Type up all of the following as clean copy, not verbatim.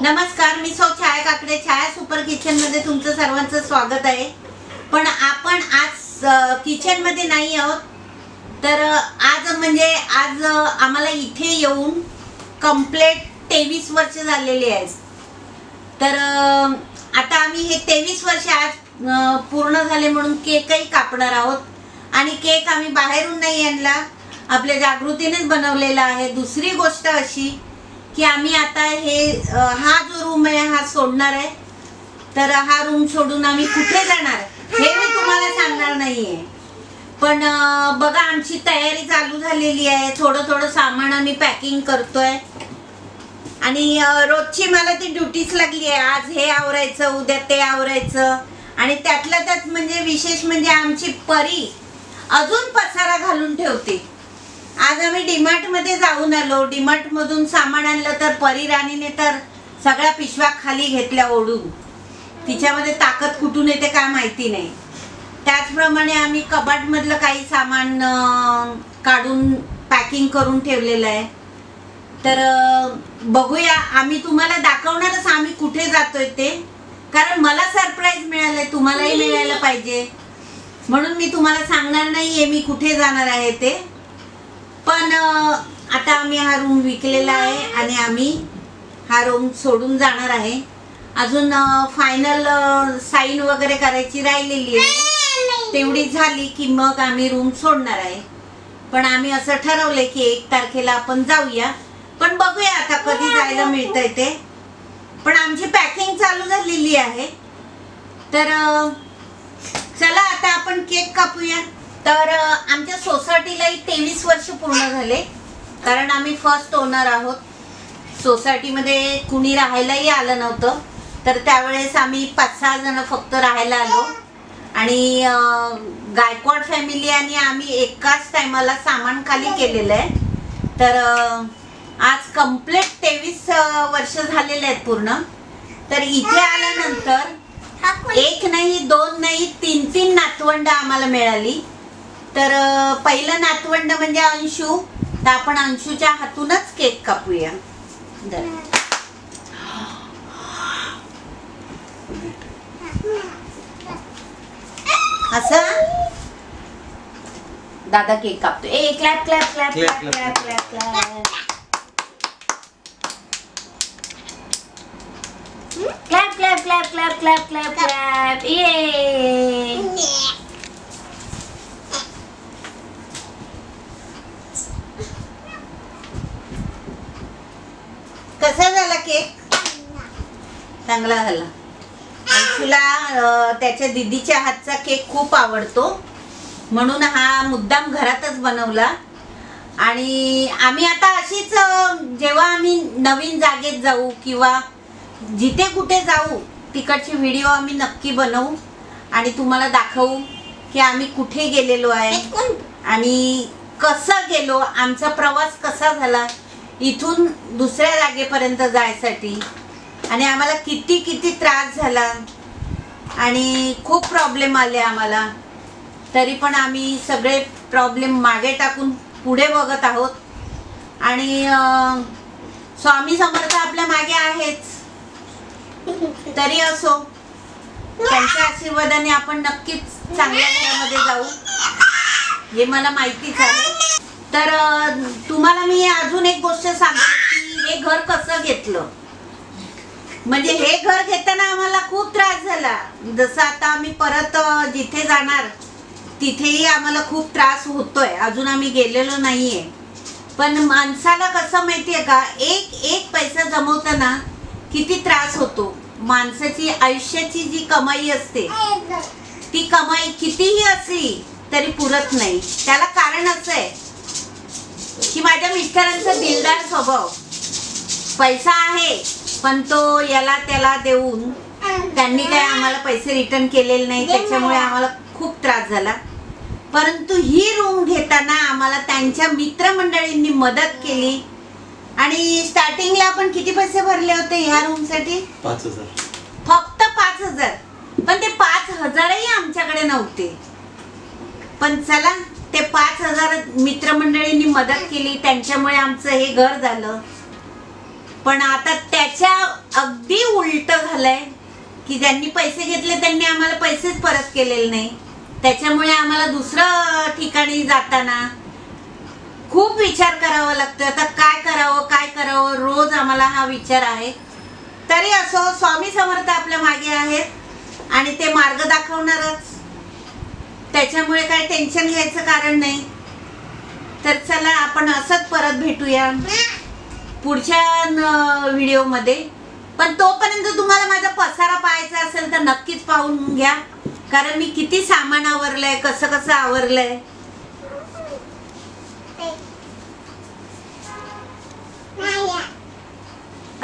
नमस्कार, मी सौ छाया काकडे, छाया super kitchen मध्ये तुमचं सर्वांचं स्वागत आहे। पण आपण आज किचन मध्ये नाही आहोत, तर आज आम्हाला इथे येऊन कंप्लीट 23 वर्ष झालेली आहेत। तर आता आम्ही हे 23 वर्ष आज पूर्ण झाले म्हणून केकही कापणार आहोत। आणि केक आम्ही बाहेरून नाही आणला, आपल्या जागृतीनेच बनवलेला आहे। दुसरी गोष्ट अशी की आम्ही आता हा जो रूम आहे हा सोडणार आहे। तर हा रूम सोडून आम्ही कुठे जाणार हे मी तुम्हाला सांगणार नाहीये, पण बघा आमची तयारी चालू झालेली आहे। थोडं थोडं सामान आम्ही पॅकिंग करतोय आणि रोजची मला ती ड्युटीच लागली आहे। आज हे आवरायचं, उद्या ते आवरायचं, आणि त्यातल्या त्यात म्हणजे विशेष म्हणजे आमची परी अजून पसारा घालून ठेवते। आज आम्ही डीमार्ट मध्ये जाऊन आलो, डीमार्ट मधून सामान आणलं तर परी राणीने तर सगळ्या पिशव्या खाली घेतल्या ओढून। तिच्यामध्ये ताकद कुठून येते काय माहिती नाही। त्याचप्रमाणे आम्ही कपाट मधलं काही सामान काढून पॅकिंग करून ठेवलेलं आहे। तर बघूया, आम्ही तुम्हाला दाखवणारच आम्ही कुठे जातोय ते, कारण मला सरप्राईज मिळालंय, तुम्हालाही मिळायला पाहिजे म्हणून मी तुम्हाला सांगणार नाहीये मी कुठे जाणार आहे ते। पण आता आम्ही हा रूम विकलेला आहे आणि आम्ही हा रूम सोडून जाणार आहे। अजून फायनल साइन वगैरे करायची राहिलेली आहे, तेवढी झाली की मग आम्ही रूम सोडणार आहे। पण आम्ही असं ठरवलंय की 1 तारखेला आपण जाऊया, पण बघूया आता कधी जायला मिळतंय ते। पण आमची पॅकिंग चालू झालेली आहे। तर चला आता आपण केक कापूया। तर आमच्या सोसायटीलाही 23 वर्ष पूर्ण झाले, कारण आम्ही फर्स्ट ओनर आहोत। सोसायटीमध्ये कुणी राहायलाही आलं नव्हतं, तर त्यावेळेस आम्ही 5-6 जण फक्त राहायला आलो आणि गायकवाड फॅमिली आणि आम्ही एकाच टायमाला सामान खाली केलेलं आहे। तर आज कंप्लीट 23 वर्ष झालेले आहेत पूर्ण। तर इथे आल्यानंतर 1 नाही 2 नाही 3 नातवंड आम्हाला मिळाली। तर पहिलं नातवंड म्हणजे अंशू, तर आपण अंशूच्या हातूनच केक कापूया। असं दादा केक कापतो। ए clap clap clap clap clap clap clap clap clap clap clap clap clap ये। कसा झाला केक? चांगला झाला। अंशूला त्याच्या दीदीच्या हातचा केक खूप आवडतो, म्हणून हा मुद्दाम घरातच बनवला। आणि आम्ही आता अशीच जेव्हा आम्ही नवीन जागेत जाऊ किंवा जिथे कुठे जाऊ तिकडचे व्हिडिओ आम्ही नक्की बनवू आणि तुम्हाला दाखवू की आम्ही कुठे गेलेलो आहे आणि कसं गेलो, आमचा प्रवास कसा झाला इथून दुसऱ्या जागेपर्यंत जायसाठी, आणि आम्हाला किती किती त्रास झाला आणि खूप प्रॉब्लेम आले आम्हाला। तरी पण आम्ही सगळे प्रॉब्लेम मागे टाकून पुढे बघत आहोत आणि स्वामी समर्थ आपल्या मागे आहेच। तरी असो, त्यांच्या आशीर्वादाने आपण नक्कीच चांगल्या घरामध्ये जाऊ, हे मला माहितीच आहे। तर तुम्हाला मी अजून एक गोष्ट सांगते की हे घर कसं घेतलं। म्हणजे हे घर घेताना आम्हाला खूप त्रास झाला। जसं आता आम्ही परत जिथे जाणार तिथेही आम्हाला खूप त्रास होतोय, अजून आम्ही गेलेलो नाहीये। पण माणसाला कसं माहितीये का, एक पैसा जमवताना किती त्रास होतो। माणसाची आयुष्याची जी कमाई असते ती कमाई कितीही असली तरी पुरत नाही। त्याला कारण असं आहे की माझ्या मिस्टरांचा दिलदार स्वभाव, पैसा आहे पण तो याला त्याला देऊन त्यांनी काय आम्हाला पैसे रिटर्न केलेले नाही, त्याच्यामुळे आम्हाला खूप त्रास झाला। परंतु ही रूम घेताना आम्हाला त्यांच्या मित्रमंडळींनी मदत केली आणि स्टार्टिंगला आपण किती पैसे भरले होते ह्या रूम साठी? 5000, फक्त 5000। पण ते 5000ही आमच्याकडे नव्हते, पण चला ते 5000 मित्रमंडळींनी मदत केली, त्यांच्यामुळे आमचं हे घर झालं। पण आता त्याच्या अगदी उलट झालंय की ज्यांनी पैसे घेतले त्यांनी आम्हाला पैसेच परत केलेले नाही. त्याच्यामुळे आम्हाला दुसरं ठिकाणी जाताना खूप विचार करावा लागतो. आता काय करावं रोज आम्हाला हा विचार आहे. तरी असो, स्वामी समर्थ आपल्या मागे आहेत आणि ते मार्ग दाखवणारच. त्याच्यामुळे काय टेन्शन घ्यायचं कारण नाही. तर चला आपण असंच परत भेटूया पुढच्या व्हिडिओमध्ये. पण तोपर्यंत तुम्हाला माझा पसारा पाहायचा असेल तर नक्कीच पाहून घ्या, कारण मी किती सामान आवरलंय, कसं आवरलंय.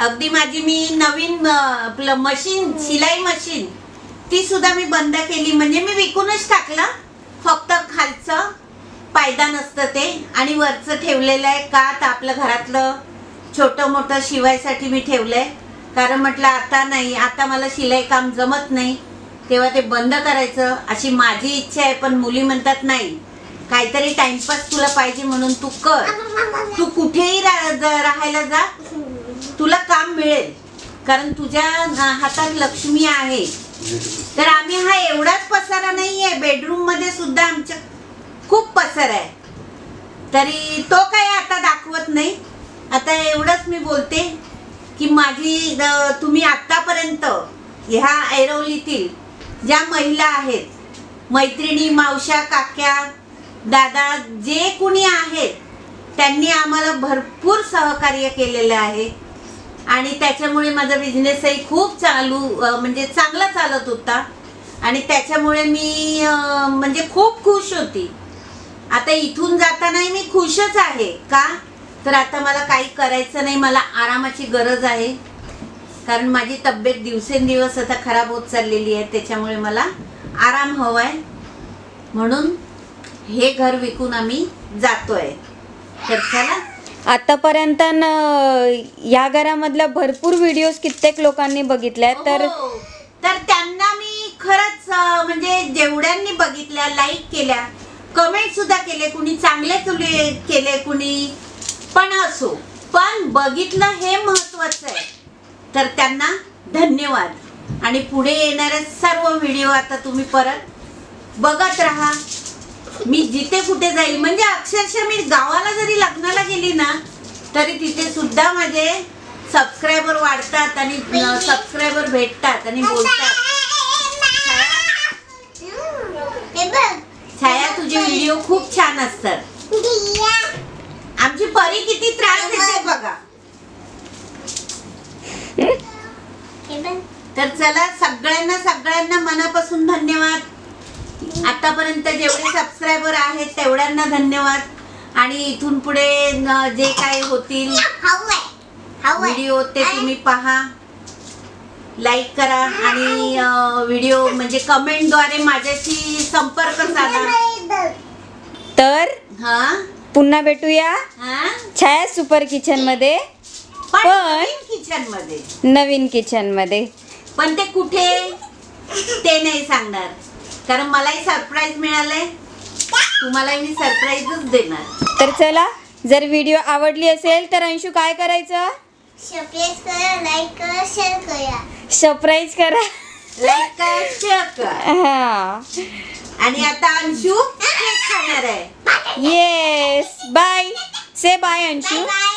अगदी माझी मी नवीन मशीन, शिलाई मशीन, ती सुद्धा मी बंद केली. म्हणजे मी विकूनच टाकलं. फक्त खालचं पायदान असतं ते आणि वरचं ठेवलेलं आहे. का तर आपलं घरातलं छोटं मोठं शिवायसाठी मी ठेवलंय. कारण म्हटलं आता नाही, आता मला शिलाई काम जमत नाही, तेव्हा ते बंद करायचं अशी माझी इच्छा आहे. पण मुली म्हणतात नाही, काहीतरी टाइमपास तुला पाहिजे म्हणून तू कर. तू कुठेही राहायला जा, तुला काम मिळेल, कारण तुझ्या हातात लक्ष्मी आहे. तर आम्ही हा एवढाच पसारा नाहीये, बेडरूम मध्ये सुद्धा आमच्या खूप पसार आहे. तरी तो काही आता दाखवत नाही. आता एवढंच मी बोलते की माझी तुम्ही आतापर्यंत ह्या ऐरोलीतील ज्या महिला आहेत, मैत्रिणी, मावश्या, काक्या, दादा, जे कुणी आहेत, त्यांनी आम्हाला भरपूर सहकार्य केलेलं आहे. आणि त्याच्यामुळे माझा बिझनेसही खूप म्हणजे चांगला चालत होता. आणि त्याच्यामुळे मी म्हणजे खूप खुश होती. आता इथून जातानाही मी खुशच आहे. का तर आता मला काही करायचं नाही, मला आरामाची गरज आहे. कारण माझी तब्येत दिवसेंदिवस आता खराब होत चाललेली आहे. त्याच्यामुळे मला आराम हवाय, म्हणून हे घर विकून आम्ही जातोय. तर चला, आतापर्यंत या घरामधल्या भरपूर व्हिडिओज कित्येक लोकांनी बघितल्या. तर त्यांना मी खरंच म्हणजे जेवढ्यांनी बघितल्या, लाईक केल्या, कमेंट सुद्धा केले, कुणी चांगले केले, कुणी पण असो, पण बघितलं हे महत्वाचं आहे. तर त्यांना धन्यवाद. आणि पुढे येणारे सर्व व्हिडिओ आता तुम्ही परत बघत राहा. मी जिथे कुठे जाईल, म्हणजे अक्षरशः मी गावाला जरी लग्नाला गेली ना, तरी तिथे सुद्धा माझे सबस्क्रायबर वाढतात आणि सबस्क्रायबर भेटतात आणि बोलतात, छाया तुझे व्हिडिओ खूप छान असतात. आमची परी किती त्रास देते बघा. तर चला, सगळ्यांना मनापासून धन्यवाद. आतापर्यंत जेवढे सबस्क्रायबर आहेत तेवढ्यांना धन्यवाद. आणि इथून पुढे जे काय होतील व्हिडिओ ते तुम्ही पहा, लाईक करा आणि व्हिडिओ म्हणजे कमेंटद्वारे माझ्याशी संपर्क साधा. तर पुन्हा भेटूया छाया सुपर किचन मध्ये, पण नवीन किचन मध्ये. पण ते कुठे ते नाही सांगणार, कारण मलाही सरप्राईज मिळालंय. तुम्हालाही मी सरप्राईजच देणार. तर चला, जर व्हिडिओ आवडली असेल तर अंशू काय करायचं? सबस्क्राइब करा, लाईक करा, शेअर करा. सरप्राईज करा, लाईक करा, शेअर करा. हा. आणि आता अंशू केक खाणार आहे. Yes, bye. Say bye Anshu. Bye.